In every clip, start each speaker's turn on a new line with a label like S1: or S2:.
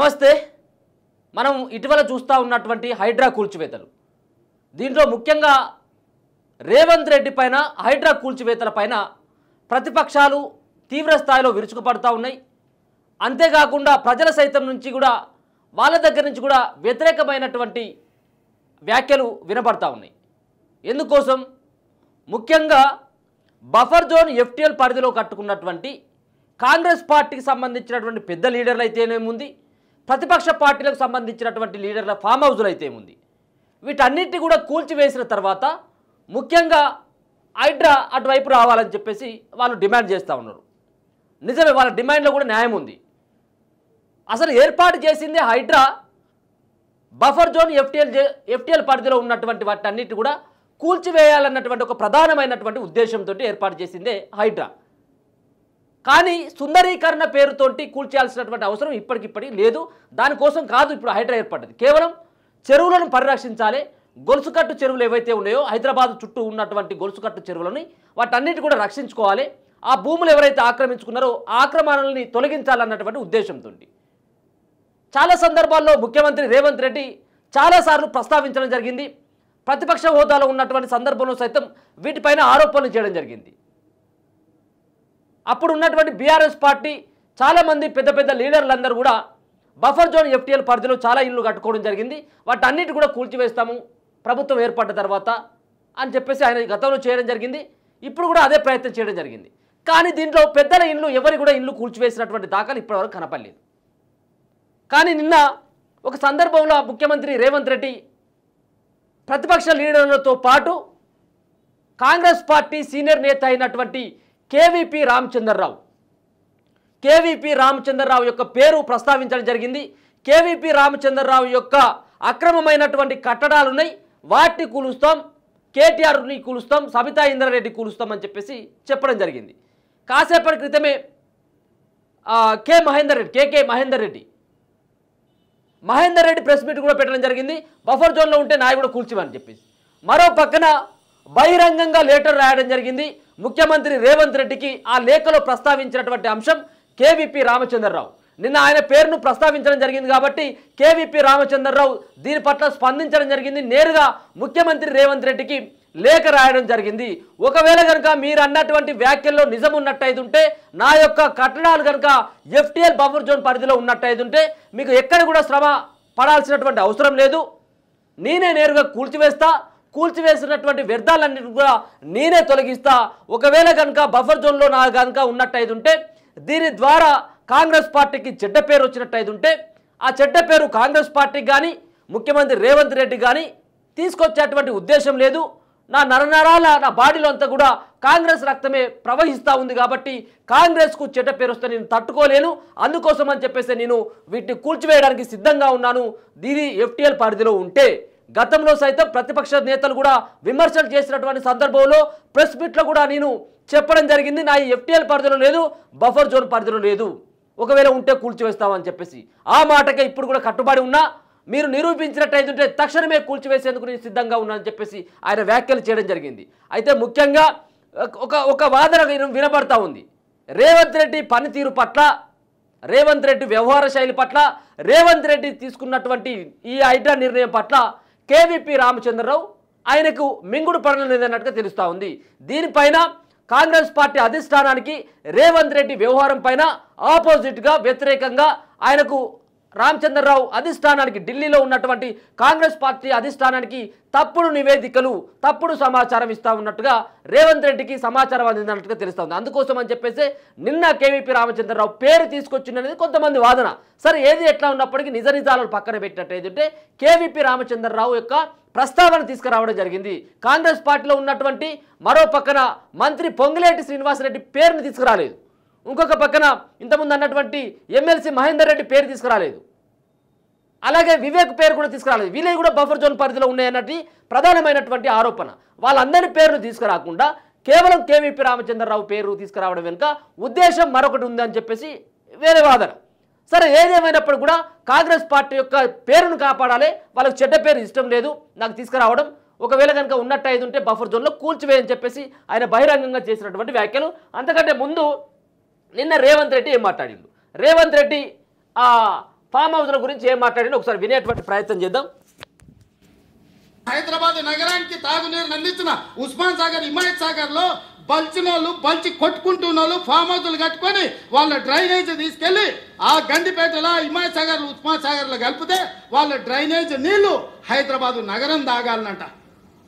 S1: నమస్తే. మనం ఇటీవల చూస్తూ ఉన్నటువంటి హైడ్రా కూల్చివేతలు, దీంట్లో ముఖ్యంగా రేవంత్ రెడ్డి పైన హైడ్రా కూల్చివేతల పైన ప్రతిపక్షాలు తీవ్ర స్థాయిలో విరుచుకుపడతా ఉన్నాయి. అంతేకాకుండా ప్రజల సైతం నుంచి కూడా వాళ్ళ దగ్గర నుంచి కూడా వ్యతిరేకమైనటువంటి వ్యాఖ్యలు వినపడతా ఉన్నాయి. ఎందుకోసం? ముఖ్యంగా బఫర్ జోన్ ఎఫ్టీఎల్ పరిధిలో కట్టుకున్నటువంటి కాంగ్రెస్ పార్టీకి సంబంధించినటువంటి పెద్ద లీడర్లు అయితేనేముంది, ప్రతిపక్ష పార్టీలకు సంబంధించినటువంటి లీడర్ల ఫామ్ హౌస్లు అయితే ఉంది, వీటన్నిటిని కూడా కూల్చివేసిన తర్వాత ముఖ్యంగా హైడ్రా అటువైపు రావాలని చెప్పేసి వాళ్ళు డిమాండ్ చేస్తూ ఉన్నారు. నిజమే, వాళ్ళ డిమాండ్లో కూడా న్యాయం ఉంది. అసలు ఏర్పాటు చేసిందే హైడ్రా. బఫర్ జోన్ ఎఫ్టీఎల్ పరిధిలో ఉన్నటువంటి వాటన్నిటి కూడా కూల్చివేయాలన్నటువంటి ఒక ప్రధానమైనటువంటి ఉద్దేశంతో ఏర్పాటు చేసిందే హైడ్రా. కానీ సుందరీకరణ పేరుతోటి కూల్చేయాల్సినటువంటి అవసరం ఇప్పటికిప్పటికీ లేదు. దానికోసం కాదు ఇప్పుడు హైడ్రా ఏర్పడ్డది. కేవలం చెరువులను పరిరక్షించాలి. గొలుసుకట్టు చెరువులు ఏవైతే ఉన్నాయో హైదరాబాద్ చుట్టూ ఉన్నటువంటి గొలుసుకట్టు చెరువులని వాటన్నిటి కూడా రక్షించుకోవాలి. ఆ భూములు ఎవరైతే ఆక్రమించుకున్నారో ఆక్రమణల్ని తొలగించాలన్నటువంటి ఉద్దేశంతో చాలా సందర్భాల్లో ముఖ్యమంత్రి రేవంత్ రెడ్డి చాలాసార్లు ప్రస్తావించడం జరిగింది. ప్రతిపక్ష హోదాలో ఉన్నటువంటి సందర్భంలో సైతం వీటిపైన ఆరోపణలు చేయడం జరిగింది. అప్పుడు ఉన్నటువంటి బీఆర్ఎస్ పార్టీ చాలామంది పెద్ద పెద్ద లీడర్లందరూ కూడా బఫర్ జోన్ ఎఫ్టీఎల్ పరిధిలో చాలా ఇళ్ళు కట్టుకోవడం జరిగింది, వాటన్నిటి కూడా కూల్చివేస్తాము ప్రభుత్వం ఏర్పడ్డ తర్వాత అని చెప్పేసి ఆయన గతంలో చేయడం జరిగింది. ఇప్పుడు కూడా అదే ప్రయత్నం చేయడం జరిగింది. కానీ దీంట్లో పెద్దల ఇళ్ళు ఎవరి కూడా ఇళ్ళు కూల్చివేసినటువంటి దాఖలు ఇప్పటివరకు కనపడలేదు. కానీ నిన్న ఒక సందర్భంలో ముఖ్యమంత్రి రేవంత్ రెడ్డి ప్రతిపక్ష లీడర్లతో పాటు కాంగ్రెస్ పార్టీ సీనియర్ నేత అయినటువంటి కేవీపీ రామచంద్రరావు యొక్క పేరు ప్రస్తావించడం జరిగింది. కేవీపీ రామచంద్రరావు యొక్క అక్రమమైనటువంటి కట్టడాలు ఉన్నాయి, వాటిని కూలుస్తాం, కేటీఆర్ని కూలుస్తాం, సబితా ఇంద్రారెడ్డి కూలుస్తాం అని చెప్పేసి చెప్పడం జరిగింది. కాసేపటి క్రితమే కేకే మహేందర్ రెడ్డి ప్రెస్ మీట్ కూడా పెట్టడం జరిగింది. బఫర్ జోన్లో ఉంటే నాయ కూడా కూల్చిమని చెప్పేసి. మరో పక్కన బహిరంగంగా లెటర్ రాయడం జరిగింది ముఖ్యమంత్రి రేవంత్ రెడ్డికి. ఆ లేఖలో ప్రస్తావించినటువంటి అంశం కేవీపీ రామచంద్రరావు. నిన్న ఆయన పేరును ప్రస్తావించడం జరిగింది కాబట్టి కేవీపీ రామచంద్రరావు దీని పట్ల స్పందించడం జరిగింది. నేరుగా ముఖ్యమంత్రి రేవంత్ రెడ్డికి లేఖ రాయడం జరిగింది. ఒకవేళ కనుక మీరు అన్నటువంటి వ్యాఖ్యల్లో నిజం ఉన్నట్టయితుంటే, నా యొక్క కట్టడాలు కనుక ఎఫ్టీఎల్ బఫర్ జోన్ పరిధిలో ఉన్నట్టయితుంటే మీకు ఎక్కడ కూడా శ్రమ పడాల్సినటువంటి అవసరం లేదు, నేనే నేరుగా కూల్చివేసినటువంటి వ్యర్థాలన్నింటినీ కూడా నేనే తొలగిస్తా. ఒకవేళ కనుక బఫర్ జోన్లో నా కనుక ఉన్నట్టయితుంటే దీని ద్వారా కాంగ్రెస్ పార్టీకి చెడ్డ పేరు వచ్చినట్టయితుంటే ఆ చెడ్డ పేరు కాంగ్రెస్ పార్టీకి కానీ ముఖ్యమంత్రి రేవంత్ రెడ్డి కానీ తీసుకొచ్చేటువంటి ఉద్దేశం లేదు. నా నరనరాల నా బాడీలో అంతా కూడా కాంగ్రెస్ రక్తమే ప్రవహిస్తూ ఉంది కాబట్టి కాంగ్రెస్కు చెడ్డ పేరు వస్తే నేను తట్టుకోలేను. అందుకోసం అని చెప్పేసి నేను వీటిని కూల్చివేయడానికి సిద్ధంగా ఉన్నాను. దీని ఎఫ్టీఎల్ పరిధిలో ఉంటే గతంలో సైతం ప్రతిపక్ష నేతలు కూడా విమర్శలు చేసినటువంటి సందర్భంలో ప్రెస్ మీట్లో కూడా నేను చెప్పడం జరిగింది, నా ఎఫ్టీఎల్ పరిధిలో లేదు, బఫర్ జోన్ పరిధిలో లేదు, ఒకవేళ ఉంటే కూల్చివేస్తామని చెప్పేసి. ఆ మాటకే ఇప్పుడు కూడా కట్టుబడి ఉన్నా, మీరు నిరూపించినట్టయితే తక్షణమే కూల్చివేసేందుకు నేను సిద్ధంగా ఉన్నానని చెప్పేసి ఆయన వ్యాఖ్యలు చేయడం జరిగింది. అయితే ముఖ్యంగా ఒక వాదన వినబడతా ఉంది. రేవంత్ రెడ్డి పనితీరు పట్ల, రేవంత్ రెడ్డి వ్యవహార శైలి పట్ల, రేవంత్ రెడ్డి తీసుకున్నటువంటి ఈ హైడ్రా నిర్ణయం పట్ల కేవీపీ రామచంద్రరావు ఆయనకు మింగుడు పడడం లేదన్నట్టుగా తెలుస్తూ ఉంది. దీనిపైన కాంగ్రెస్ పార్టీ అధిష్టానానికి రేవంత్ రెడ్డి వ్యవహారం పైన ఆపోజిట్గా వ్యతిరేకంగా ఆయనకు రామచంద్రరావు అధిష్టానానికి, ఢిల్లీలో ఉన్నటువంటి కాంగ్రెస్ పార్టీ అధిష్టానానికి తప్పుడు నివేదికలు, తప్పుడు సమాచారం ఇస్తూ ఉన్నట్టుగా రేవంత్ రెడ్డికి సమాచారం అందిందన్నట్టుగా తెలుస్తుంది. అందుకోసం అని చెప్పేసి నిన్న కేవీపీ రామచంద్రరావు పేరు తీసుకొచ్చిందనేది కొంతమంది వాదన. సరే, ఏది ఎట్లా ఉన్నప్పటికీ నిజ నిజాలను పక్కన పెట్టినట్టయితే కేవీపీ రామచంద్రరావు యొక్క ప్రస్తావన తీసుకురావడం జరిగింది. కాంగ్రెస్ పార్టీలో ఉన్నటువంటి మరో పక్కన మంత్రి పొంగులేటి శ్రీనివాసరెడ్డి పేరుని తీసుకురాలేదు. ఇంకొక పక్కన ఇంతకుముందు అన్నటువంటి ఎమ్మెల్సీ మహేందర్ రెడ్డి పేరు తీసుకురాలేదు. అలాగే వివేక్ పేరు కూడా తీసుకురాలేదు. వీళ్ళే కూడా బఫర్ జోన్ పరిధిలో ఉన్నాయన్నది ప్రధానమైనటువంటి ఆరోపణ. వాళ్ళందరి పేర్లు తీసుకురాకుండా కేవలం కేవీపీ రామచంద్రరావు పేరు తీసుకురావడం వెనుక ఉద్దేశం మరొకటి ఉందని చెప్పేసి వేరే వాదన. సరే, ఏదేమైనప్పుడు కూడా కాంగ్రెస్ పార్టీ యొక్క పేరును కాపాడాలి, వాళ్ళకి చెడ్డ పేరు ఇష్టం లేదు నాకు తీసుకురావడం. ఒకవేళ కనుక ఉన్నట్టయితుంటే బఫర్ జోన్లో కూల్చివేయని చెప్పేసి ఆయన బహిరంగంగా చేసినటువంటి వ్యాఖ్యలు. అంతకంటే ముందు నిన్న రేవంత్ రెడ్డి ఏం మాట్లాడిండు? రేవంత్ రెడ్డి ఫామ్ హౌస్ల గురించి ఏం మాట్లాడినా ఒకసారి వినేటువంటి ప్రయత్నం చేద్దాం.
S2: హైదరాబాద్ నగరానికి తాగునీరు అందించిన ఉస్మాన్ సాగర్, హిమాయత్ సాగర్ లో బల్చినోళ్ళు బల్చి కొట్టుకుంటున్నోళ్ళు ఫామ్ హౌస్లు కట్టుకొని వాళ్ళ డ్రైనేజ్ తీసుకెళ్లి ఆ గండిపేటలో హిమాయత్ సాగర్, ఉస్మాన్ సాగర్ లో కలిపితే వాళ్ళ డ్రైనేజ్ నీళ్లు హైదరాబాద్ నగరం తాగాలనంట.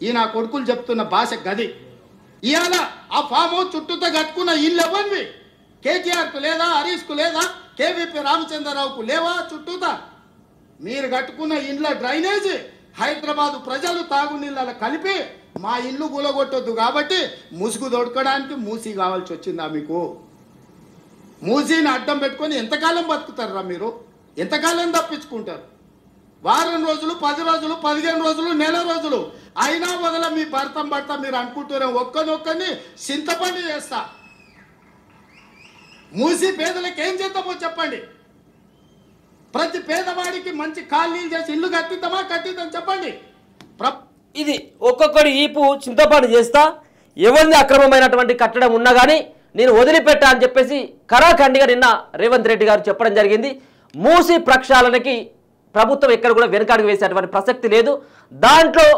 S2: ఈ నా కొడుకులు చెప్తున్న భాష గది. ఇవాళ ఆ ఫామ్ హౌస్ చుట్టూతో కట్టుకున్న ఇల్లు ఎవరివి? కేటీఆర్కు లేదా, హరీష్కు లేదా, కేవీపీ రామచంద్రరావుకు లేవా చుట్టూతా? మీరు కట్టుకున్న ఇండ్ల డ్రైనేజ్ హైదరాబాదు ప్రజలు తాగునీళ్ళ కలిపి మా ఇల్లు కూలగొట్టొద్దు కాబట్టి ముసుగు దొడకడానికి మూసి కావాల్సి వచ్చిందా మీకు? మూసీని అడ్డం పెట్టుకొని ఎంతకాలం బతుకుతారా మీరు? ఎంతకాలం తప్పించుకుంటారు? వారం రోజులు, 10 రోజులు, 15 రోజులు, నెల రోజులు అయినా వదల మీ భర్తం భర్త మీరు అనుకుంటున్నాం ఒక్కనొక్కని చింతపండు చేస్తా. మూసి పేదలకు ఏం చేద్దామో చెప్పండి. ప్రతి పేదవాడికి మంచి కాలనీలు చేసి ఇల్లు కట్టిద్దాం చెప్పండి.
S1: ఇది ఒక్కొక్కటి ఈపు చింతపాటు చేస్తా, ఎవరిని అక్రమమైనటువంటి కట్టడం ఉన్నా కానీ నేను వదిలిపెట్టా అని చెప్పేసి కరాఖండిగా నిన్న రేవంత్ రెడ్డి గారు చెప్పడం జరిగింది. మూసి ప్రక్షాళనకి ప్రభుత్వం ఎక్కడ కూడా వెనకాడికి వేసేటువంటి ప్రసక్తి లేదు. దాంట్లో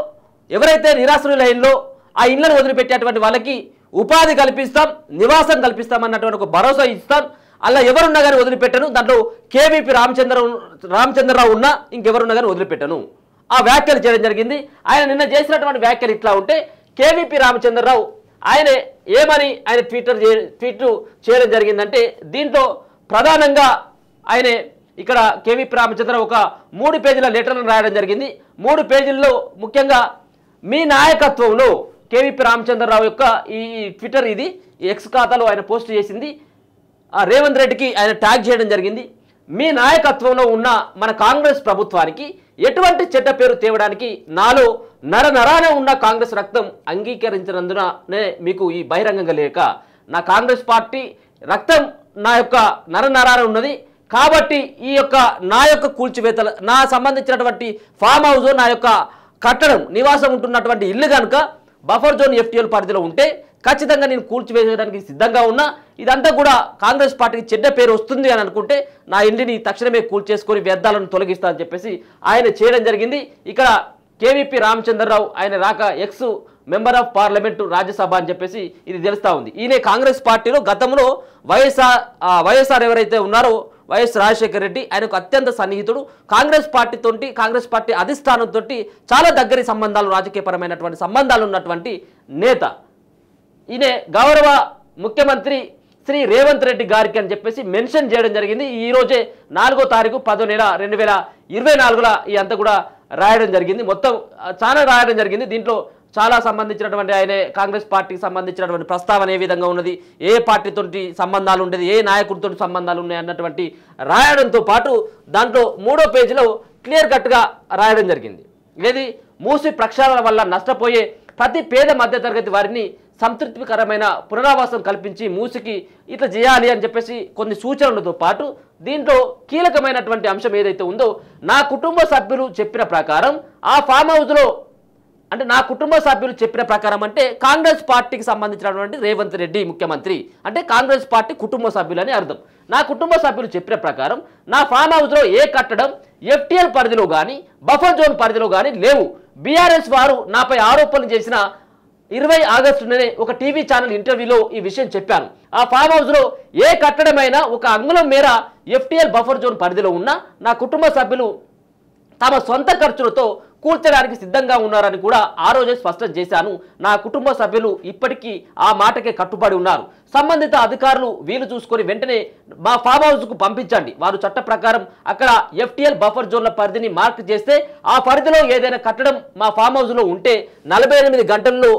S1: ఎవరైతే నిరాశ్రయులైన్లో ఆ ఇళ్లను వదిలిపెట్టేటువంటి వాళ్ళకి ఉపాధి కల్పిస్తాం, నివాసం కల్పిస్తాం అన్నటువంటి ఒక భరోసా ఇస్తాం. అలా ఎవరున్నా కానీ వదిలిపెట్టను. దాంట్లో కేవీపీ రామచంద్రరావు ఉన్నా ఇంకెవరున్నా కానీ వదిలిపెట్టను ఆ వ్యాఖ్యలు చేయడం జరిగింది. ఆయన నిన్న చేసినటువంటి వ్యాఖ్యలు ఇట్లా ఉంటే కేవీపీ రామచంద్రరావు ఆయన ఏమని ఆయన ట్వీట్ చేయడం జరిగిందంటే దీంట్లో ప్రధానంగా ఆయన ఇక్కడ కేవీపీ రామచంద్రరావు ఒక 3 పేజీల లెటర్ను రాయడం జరిగింది. 3 పేజీల్లో ముఖ్యంగా మీ నాయకత్వంలో కేవీపీ రామచంద్రరావు యొక్క ఈ ట్విట్టర్ ఇది ఎక్స్ ఖాతాలో ఆయన పోస్ట్ చేసింది. రేవంత్ రెడ్డికి ఆయన ట్యాగ్ చేయడం జరిగింది. మీ నాయకత్వంలో ఉన్న మన కాంగ్రెస్ ప్రభుత్వానికి ఎటువంటి చెడ్డ పేరు తేవడానికి నాలో నరనరాన ఉన్న కాంగ్రెస్ రక్తం అంగీకరించినందునే మీకు ఈ బహిరంగంగా లేక నా కాంగ్రెస్ పార్టీ రక్తం నా యొక్క నరనరాన ఉన్నది కాబట్టి ఈ యొక్క నా యొక్క కూల్చివేతలు నా సంబంధించినటువంటి ఫామ్ హౌస్ నా యొక్క కట్టడం నివాసం ఉంటున్నటువంటి ఇల్లు కనుక బఫర్ జోన్ FTL పరిధిలో ఉంటే ఖచ్చితంగా నేను కూల్చివేయడానికి సిద్ధంగా ఉన్నా. ఇదంతా కూడా కాంగ్రెస్ పార్టీకి చెడ్డ పేరు వస్తుంది అని అనుకుంటే నా ఇంటిని తక్షణమే కూల్చేసుకొని వ్యర్థాలను తొలగిస్తా అని చెప్పేసి ఆయన చేయడం జరిగింది. ఇక్కడ కేవీపీ రామచంద్రరావు ఆయన రాక X member of parliament Rajya Sabha అని చెప్పేసి ఇది తెలుస్తూ ఉంది. ఈయన కాంగ్రెస్ పార్టీలో గతంలో వైఎస్ఆర్ ఎవరైతే ఉన్నారో వైఎస్ రాజశేఖర రెడ్డి ఆయనకు అత్యంత సన్నిహితుడు. కాంగ్రెస్ పార్టీ అధిష్టానంతో చాలా దగ్గరి సంబంధాలు, రాజకీయపరమైనటువంటి సంబంధాలు ఉన్నటువంటి నేత. ఈయన గౌరవ ముఖ్యమంత్రి శ్రీ రేవంత్ రెడ్డి గారికి అని చెప్పేసి మెన్షన్ చేయడం జరిగింది. ఈరోజే 4వ తారీఖు 10వ నెల 2024 ఈ అంతా కూడా రాయడం జరిగింది. మొత్తం చాలా రాయడం జరిగింది. దీంట్లో చాలా సంబంధించినటువంటి ఆయన కాంగ్రెస్ పార్టీకి సంబంధించినటువంటి ప్రస్తావన ఏ విధంగా ఉన్నది, ఏ పార్టీతో సంబంధాలు ఉండేది, ఏ నాయకుడితో సంబంధాలు ఉన్నాయి అన్నటువంటి రాయడంతో పాటు దాంట్లో 3వ పేజీలో క్లియర్ కట్గా రాయడం జరిగింది. ఏది మూసి ప్రక్షాళన వల్ల నష్టపోయే ప్రతి పేద మధ్యతరగతి వారిని సంతృప్తికరమైన పునరావాసం కల్పించి మూసికి ఇట్లా చేయాలి అని చెప్పేసి కొన్ని సూచనలతో పాటు దీంట్లో కీలకమైనటువంటి అంశం ఏదైతే ఉందో నా కుటుంబ సభ్యులు చెప్పిన ప్రకారం ఆ ఫామ్ హౌస్లో అంటే నా కుటుంబ సభ్యులు చెప్పిన ప్రకారం అంటే కాంగ్రెస్ పార్టీకి సంబంధించినటువంటి రేవంత్ రెడ్డి ముఖ్యమంత్రి అంటే కాంగ్రెస్ పార్టీ కుటుంబ సభ్యులు అని అర్థం. నా కుటుంబ సభ్యులు చెప్పిన ప్రకారం నా ఫామ్ హౌస్లో ఏ కట్టడం FTL పరిధిలో కానీ బఫర్ జోన్ పరిధిలో కానీ లేవు. బీఆర్ఎస్ వారు నాపై ఆరోపణలు చేసిన 20 ఆగస్టునే ఒక టీవీ ఛానల్ ఇంటర్వ్యూలో ఈ విషయం చెప్పాను. ఆ ఫామ్ హౌస్లో ఏ కట్టడమైనా ఒక అంగుళం మేర FTL బఫర్ జోన్ పరిధిలో ఉన్న నా కుటుంబ సభ్యులు తమ సొంత ఖర్చులతో కూల్చడానికి సిద్ధంగా ఉన్నారని కూడా ఆ రోజే స్పష్టం చేశాను. నా కుటుంబ సభ్యులు ఇప్పటికీ ఆ మాటకే కట్టుబడి ఉన్నారు. సంబంధిత అధికారులు వీలు చూసుకొని వెంటనే మా ఫామ్ హౌస్కు పంపించండి. వారు చట్ట ప్రకారం అక్కడ FTL బఫర్ జోన్ల పరిధిని మార్క్ చేస్తే ఆ పరిధిలో ఏదైనా కట్టడం మా ఫామ్ హౌస్లో ఉంటే 48 గంటల్లో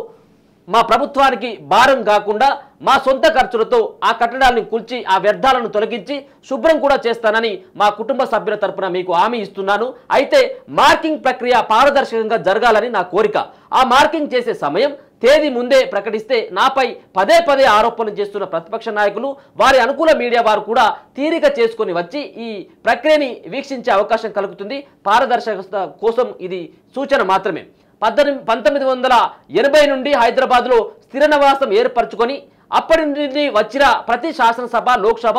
S1: మా ప్రభుత్వానికి భారం కాకుండా మా సొంత ఖర్చులతో ఆ కట్టడాలను కూల్చి ఆ వ్యర్థాలను తొలగించి శుభ్రం కూడా చేస్తానని మా కుటుంబ సభ్యుల తరపున మీకు హామీ ఇస్తున్నాను. అయితే మార్కింగ్ ప్రక్రియ పారదర్శకంగా జరగాలని నా కోరిక. ఆ మార్కింగ్ చేసే సమయం తేదీ ముందే ప్రకటిస్తే నాపై పదే ఆరోపణలు చేస్తున్న ప్రతిపక్ష నాయకులు వారి అనుకూల మీడియా వారు కూడా తీరిక చేసుకొని వచ్చి ఈ ప్రక్రియని వీక్షించే అవకాశం కలుగుతుంది. పారదర్శకత కోసం ఇది సూచన మాత్రమే. 1980 నుండి హైదరాబాద్లో స్థిర నివాసం ఏర్పరచుకొని అప్పటి నుండి వచ్చిన ప్రతి శాసనసభ, లోక్సభ,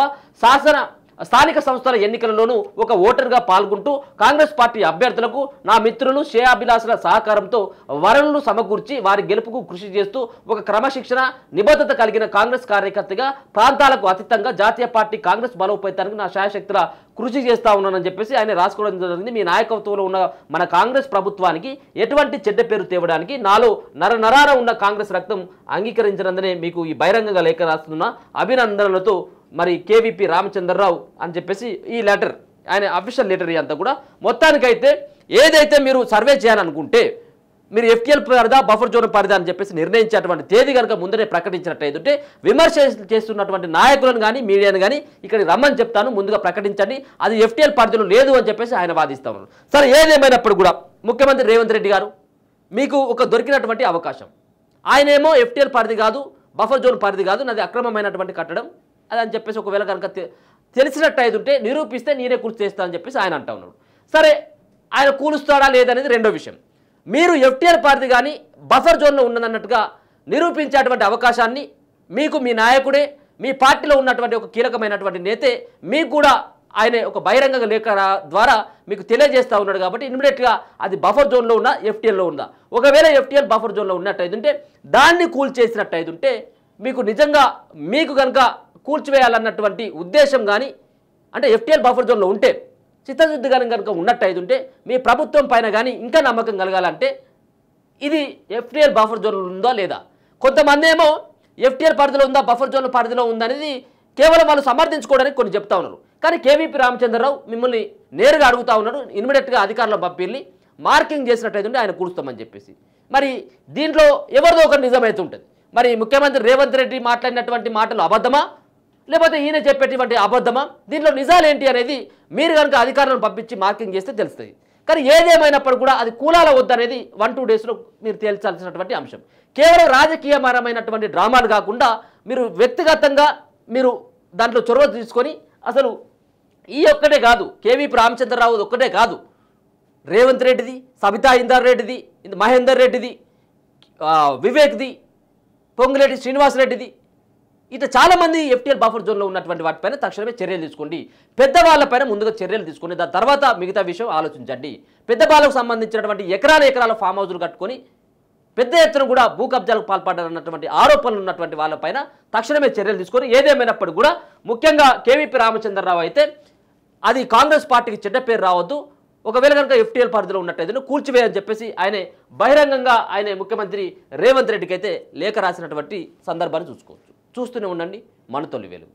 S1: స్థానిక సంస్థల ఎన్నికలలోనూ ఒక ఓటర్గా పాల్గొంటూ కాంగ్రెస్ పార్టీ అభ్యర్థులకు నా మిత్రులు శ్రేయాభిలాషుల సహకారంతో వనరులు సమకూర్చి వారి గెలుపుకు కృషి చేస్తూ ఒక క్రమశిక్షణ నిబద్ధత కలిగిన కాంగ్రెస్ కార్యకర్తగా ప్రాంతాలకు అతీతంగా జాతీయ పార్టీ కాంగ్రెస్ బలోపేతానికి నా శాయశక్తుల కృషి చేస్తా ఉన్నానని చెప్పేసి ఆయన రాసుకోవడం జరిగింది. మీ నాయకత్వంలో ఉన్న మన కాంగ్రెస్ ప్రభుత్వానికి ఎటువంటి చెడ్డ పేరు తేవడానికి నాలో నరనరాన ఉన్న కాంగ్రెస్ రక్తం అంగీకరించినందునే మీకు ఈ బహిరంగంగా లేఖ రాస్తున్న అభినందనలతో మరి కేవీపీ రామచంద్రరావు అని చెప్పేసి ఈ లెటర్ ఆయన అఫీషియల్ లెటర్ అంతా కూడా. మొత్తానికైతే ఏదైతే మీరు సర్వే చేయాలనుకుంటే మీరు ఎఫ్టీఎల్ పరిధా బఫర్ జోన్ పరిధా అని చెప్పేసి నిర్ణయించేటువంటి తేదీ కనుక ముందరే ప్రకటించినట్టయితే విమర్శ చేస్తున్నటువంటి నాయకులను కానీ మీడియాను కానీ ఇక్కడ రమ్మని చెప్తాను, ముందుగా ప్రకటించండి, అది ఎఫ్టీఎల్ పరిధిలో లేదు అని చెప్పేసి ఆయన వాదిస్తా ఉన్నారు. సరే, ఏదేమైనప్పుడు కూడా ముఖ్యమంత్రి రేవంత్ రెడ్డి గారు మీకు ఒక దొరికినటువంటి అవకాశం. ఆయనేమో ఎఫ్టీఎల్ పరిధి కాదు, బఫర్ జోన్ పరిధి కాదు, నాది అక్రమమైనటువంటి కట్టడం అది అని చెప్పేసి ఒకవేళ కనుక తెలిసినట్టయితే నిరూపిస్తే నేనే కూర్చి చేస్తా అని చెప్పేసి ఆయన అంటా ఉన్నాడు. సరే, ఆయన కూలుస్తాడా లేదనేది రెండో విషయం. మీరు ఎఫ్టీఆర్ పరిధి కానీ బఫర్ జోన్లో ఉన్నదన్నట్టుగా నిరూపించేటువంటి అవకాశాన్ని మీకు మీ నాయకుడే, మీ పార్టీలో ఉన్నటువంటి ఒక కీలకమైనటువంటి నేతే మీకు కూడా ఆయన ఒక బహిరంగ లేఖ ద్వారా మీకు తెలియజేస్తూ ఉన్నాడు. కాబట్టి ఇమ్మీడియట్గా అది బఫర్ జోన్లో ఉందా ఎఫ్టీఎల్లో ఉందా, ఒకవేళ ఎఫ్టీఎల్ బఫర్ జోన్లో ఉన్నట్టయితే దాన్ని కూల్చేసినట్టయితే మీకు నిజంగా మీకు కనుక కూల్చివేయాలన్నటువంటి ఉద్దేశం కానీ, అంటే ఎఫ్టీఎల్ బఫర్ జోన్లో ఉంటే చిత్తశుద్ధిగానం కనుక ఉన్నట్టయితే మీ ప్రభుత్వం పైన కానీ ఇంకా నమ్మకం కలగాలంటే ఇది ఎఫ్టీఎల్ బఫర్ జోన్లో ఉందా లేదా. కొంతమంది ఏమో ఎఫ్టీఎల్ పరిధిలో ఉందా బఫర్ జోన్ పరిధిలో ఉందా అనేది కేవలం వాళ్ళు సమర్థించుకోవడానికి కొన్ని చెప్తా ఉన్నారు. కానీ కేవీపీ రామచంద్రరావు మిమ్మల్ని నేరుగా అడుగుతా ఉన్నాడు, ఇమ్మీడియట్గా అధికారులను పంపిల్లి మార్కింగ్ చేసినట్టయితే ఆయన కూలుస్తామని చెప్పేసి. మరి దీంట్లో ఎవరిదో ఒకటి నిజమైతే ఉంటుంది. మరి ముఖ్యమంత్రి రేవంత్ రెడ్డి మాట్లాడినటువంటి మాటలు అబద్ధమా, లేకపోతే ఈయన చెప్పేటువంటి అబద్ధమా, దీంట్లో నిజాలేంటి అనేది మీరు కనుక అధికారులను పంపించి మార్కింగ్ చేస్తే తెలుస్తుంది. కానీ ఏదేమైనప్పుడు కూడా అది కూలాల వద్దనేది 1-2 డేస్లో మీరు తేల్చాల్సినటువంటి అంశం. కేవలం రాజకీయపరమైనటువంటి డ్రామాలు కాకుండా మీరు వ్యక్తిగతంగా మీరు దాంట్లో చొరవ తీసుకొని అసలు ఈ ఒక్కటే కాదు, కేవీపీ రామచంద్రరావు ఒక్కటే కాదు, రేవంత్ రెడ్డిది, సబితా ఇందర్ రెడ్డిది, మహేందర్ రెడ్డిది, వివేక్ది, పొంగులేటి శ్రీనివాసరెడ్డిది, ఇట్లా చాలామంది ఎఫ్టీఎల్ బఫర్ జోన్లో ఉన్నటువంటి వాటిపైన తక్షణమే చర్యలు తీసుకోండి. పెద్దవాళ్ళపైన ముందుగా చర్యలు తీసుకొని దాని తర్వాత మిగతా విషయం ఆలోచించండి. పెద్దవాళ్ళకు సంబంధించినటువంటి ఎకరాల ఫామ్ హౌజులు కట్టుకొని పెద్ద ఎత్తున కూడా భూ కబ్జాలకు పాల్పడాలన్నటువంటి ఆరోపణలు ఉన్నటువంటి వాళ్ళపైన తక్షణమే చర్యలు తీసుకొని, ఏదేమైనప్పుడు కూడా ముఖ్యంగా కేవీపీ రామచంద్రరావు అయితే అది కాంగ్రెస్ పార్టీకి చెడ్డ పేరు రావద్దు, ఒకవేళ కనుక ఎఫ్టీఎల్ పరిధిలో ఉన్నట్టయితే కూల్చివేయని చెప్పేసి ఆయన బహిరంగంగా ఆయన ముఖ్యమంత్రి రేవంత్ రెడ్డికి అయితే లేఖ రాసినటువంటి సందర్భాన్ని చూస్తూనే ఉండండి మన తొలి వెలుగు.